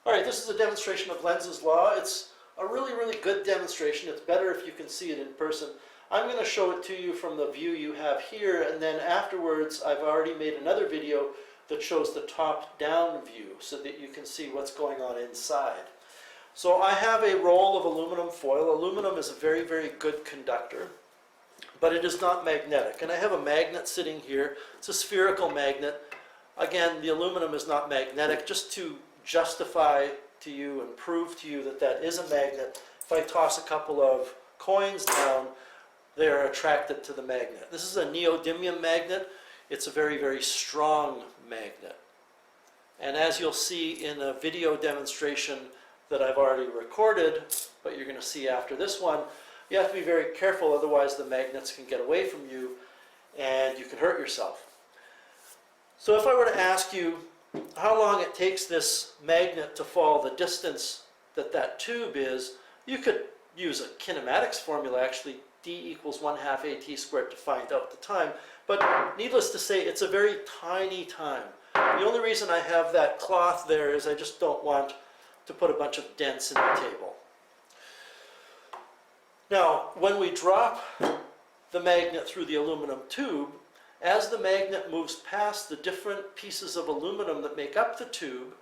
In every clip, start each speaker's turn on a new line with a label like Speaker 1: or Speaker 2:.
Speaker 1: All right, this is a demonstration of Lenz's law. It's a really good demonstration. It's better if you can see it in person. I'm going to show it to you from the view you have here, and then afterwards I've already made another video that shows the top-down view so that you can see what's going on inside. So I have a roll of aluminum foil. Aluminum is a very good conductor, but it is not magnetic. And I have a magnet sitting here. It's a spherical magnet. Again, the aluminum is not magnetic. Just to justify to you and prove to you that that is a magnet, if I toss a couple of coins down, they are attracted to the magnet. This is a neodymium magnet. It's a very strong magnet. And as you'll see in a video demonstration that I've already recorded, but you're going to see after this one, you have to be very careful, otherwise the magnets can get away from you and you can hurt yourself. So if I were to ask you how long it takes this magnet to fall the distance that that tube is, you could use a kinematics formula, actually, d = 1/2 at squared, to find out the time. But needless to say, it's a very tiny time. The only reason I have that cloth there is I just don't want to put a bunch of dents in the table. Now, when we drop the magnet through the aluminum tube, as the magnet moves past the different pieces of aluminum that make up the tube,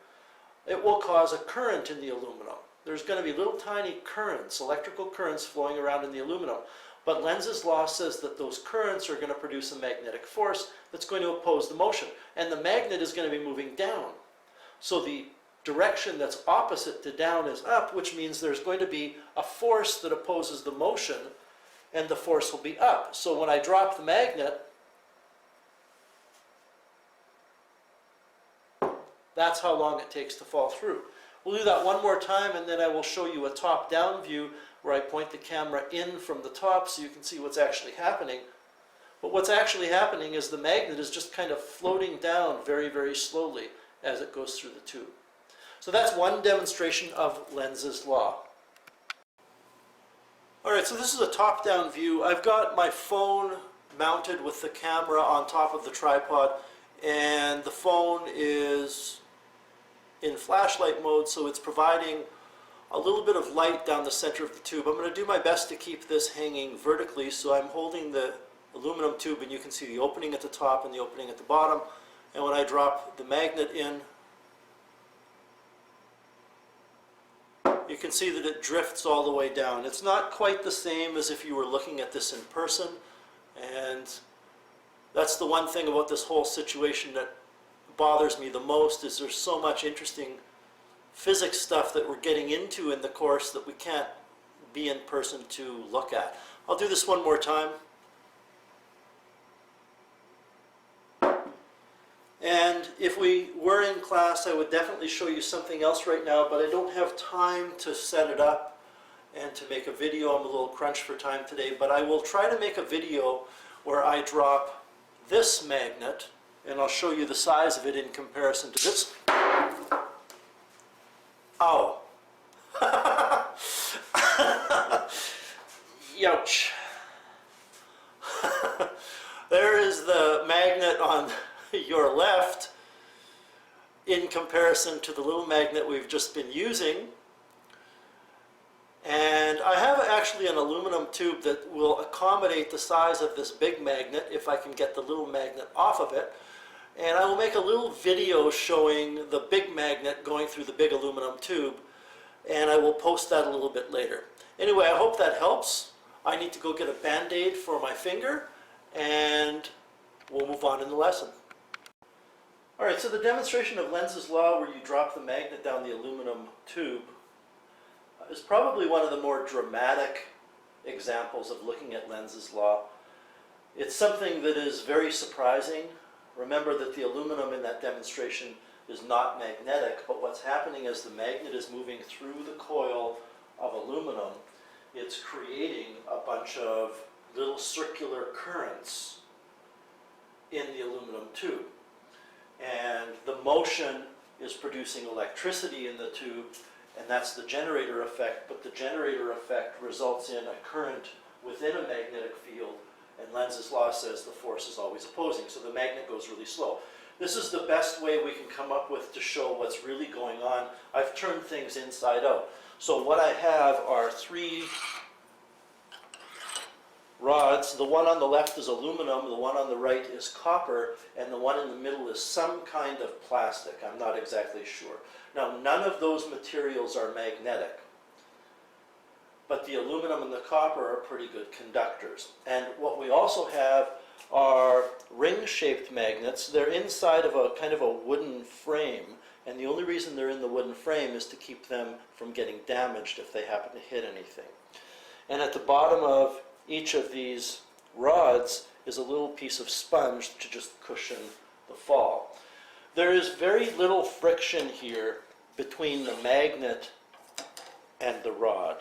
Speaker 1: it will cause a current in the aluminum. There's going to be little tiny currents, electrical currents, flowing around in the aluminum. But Lenz's law says that those currents are going to produce a magnetic force that's going to oppose the motion. And the magnet is going to be moving down. So the direction that's opposite to down is up, which means there's going to be a force that opposes the motion, and the force will be up. So when I drop the magnet, that's how long it takes to fall through. We'll do that one more time, and then I will show you a top-down view where I point the camera in from the top so you can see what's actually happening. But what's actually happening is the magnet is just kind of floating down very slowly as it goes through the tube. So that's one demonstration of Lenz's law. Alright, so this is a top-down view. I've got my phone mounted with the camera on top of the tripod, and the phone is in flashlight mode, so it's providing a little bit of light down the center of the tube. I'm going to do my best to keep this hanging vertically, so I'm holding the aluminum tube, and you can see the opening at the top and the opening at the bottom. And when I drop the magnet in, you can see that it drifts all the way down. It's not quite the same as if you were looking at this in person, and that's the one thing about this whole situation that bothers me the most, is there's so much interesting physics stuff that we're getting into in the course that we can't be in person to look at. I'll do this one more time. And if we were in class, I would definitely show you something else right now, but I don't have time to set it up and to make a video. I'm a little crunched for time today, but I will try to make a video where I drop this magnet, and I'll show you the size of it in comparison to this. Ow. Youch. There is the magnet on your left in comparison to the little magnet we've just been using. And I have actually an aluminum tube that will accommodate the size of this big magnet if I can get the little magnet off of it. And I will make a little video showing the big magnet going through the big aluminum tube, and I will post that a little bit later. Anyway, I hope that helps. I need to go get a Band-Aid for my finger, and we'll move on in the lesson. Alright, so the demonstration of Lenz's law, where you drop the magnet down the aluminum tube, is probably one of the more dramatic examples of looking at Lenz's law. It's something that is very surprising. Remember that the aluminum in that demonstration is not magnetic, but what's happening is the magnet is moving through the coil of aluminum. It's creating a bunch of little circular currents in the aluminum tube. And the motion is producing electricity in the tube, and that's the generator effect, but the generator effect results in a current within a magnetic field, and Lenz's law says the force is always opposing, so the magnet goes really slow. This is the best way we can come up with to show what's really going on. I've turn things inside out. So what I have are 3 rods. The one on the left is aluminum, the one on the right is copper, and the one in the middle is some kind of plastic. I'm not exactly sure. Now, none of those materials are magnetic, but the aluminum and the copper are pretty good conductors. And what we also have are ring-shaped magnets. They're inside of a kind of a wooden frame, and the only reason they're in the wooden frame is to keep them from getting damaged if they happen to hit anything. And at the bottom of each of these rods is a little piece of sponge to just cushion the fall. There is very little friction here between the magnet and the rod.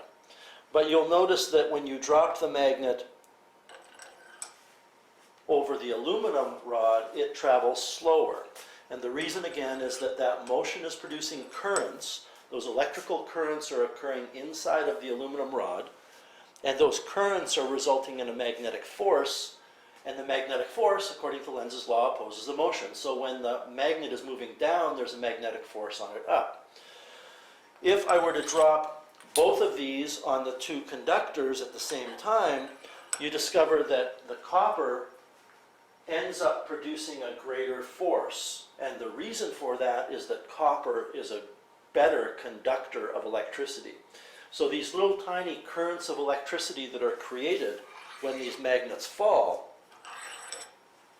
Speaker 1: But you'll notice that when you drop the magnet over the aluminum rod, it travels slower. And the reason again is that that motion is producing currents. Those electrical currents are occurring inside of the aluminum rod, and those currents are resulting in a magnetic force, and the magnetic force, according to Lenz's law, opposes the motion. So when the magnet is moving down, there's a magnetic force on it up. If I were to drop both of these on the 2 conductors at the same time, you discover that the copper ends up producing a greater force. And the reason for that is that copper is a better conductor of electricity. So these little tiny currents of electricity that are created when these magnets fall,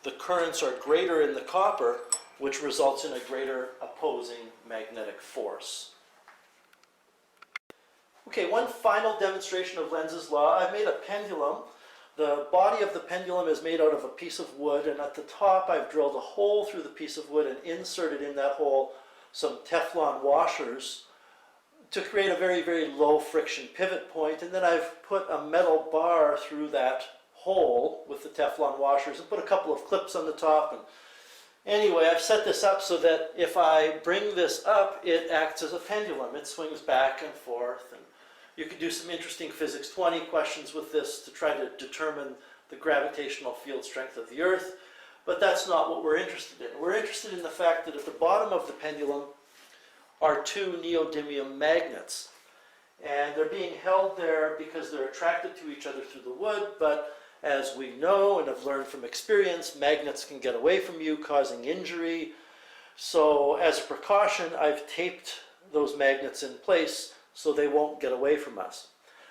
Speaker 1: the currents are greater in the copper, which results in a greater opposing magnetic force. Okay, one final demonstration of Lenz's law. I've made a pendulum. The body of the pendulum is made out of a piece of wood, and at the top I've drilled a hole through the piece of wood and inserted in that hole some Teflon washers to create a very, very low friction pivot point. And then I've put a metal bar through that hole with the Teflon washers and put a couple of clips on the top. And anyway, I've set this up so that if I bring this up, it acts as a pendulum. It swings back and forth. And you could do some interesting Physics 20 questions with this to try to determine the gravitational field strength of the Earth. But that's not what we're interested in. We're interested in the fact that at the bottom of the pendulum are 2 neodymium magnets. And they're being held there because they're attracted to each other through the wood, but as we know and have learned from experience, magnets can get away from you, causing injury. So as a precaution, I've taped those magnets in place so they won't get away from us.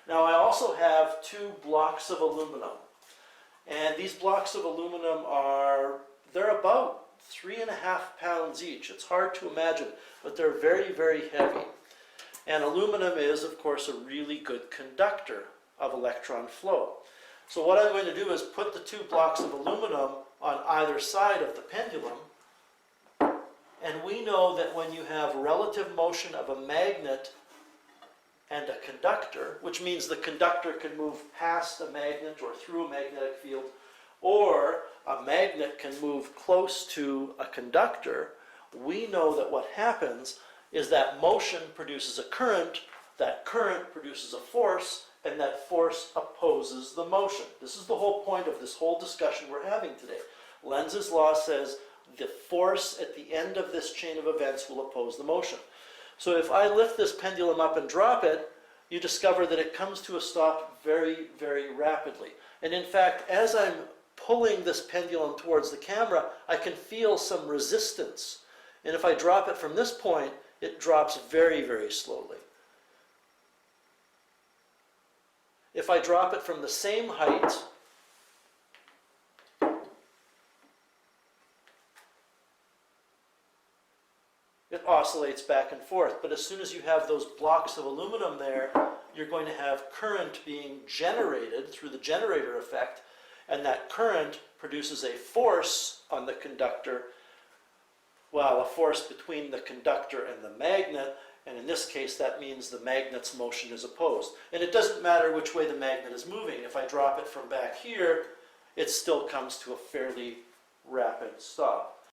Speaker 1: Now I also have 2 blocks of aluminum. And these blocks of aluminum they're about 3.5 pounds each. It's hard to imagine, but they're very, very heavy. And aluminum is, of course, a really good conductor of electron flow. So what I'm going to do is put the 2 blocks of aluminum on either side of the pendulum. And we know that when you have relative motion of a magnet and a conductor, which means the conductor can move past a magnet or through a magnetic field, or a magnet can move close to a conductor, we know that what happens is that motion produces a current, that current produces a force, and that force opposes the motion. This is the whole point of this whole discussion we're having today. Lenz's law says the force at the end of this chain of events will oppose the motion. So if I lift this pendulum up and drop it, you discover that it comes to a stop very, very rapidly. And in fact, as I'm pulling this pendulum towards the camera, I can feel some resistance. And if I drop it from this point, it drops very, very slowly. If I drop it from the same height, it oscillates back and forth. But as soon as you have those blocks of aluminum there, you're going to have current being generated through the generator effect, and that current produces a force on the conductor, well, a force between the conductor and the magnet, and in this case that means the magnet's motion is opposed. And it doesn't matter which way the magnet is moving. If I drop it from back here, it still comes to a fairly rapid stop.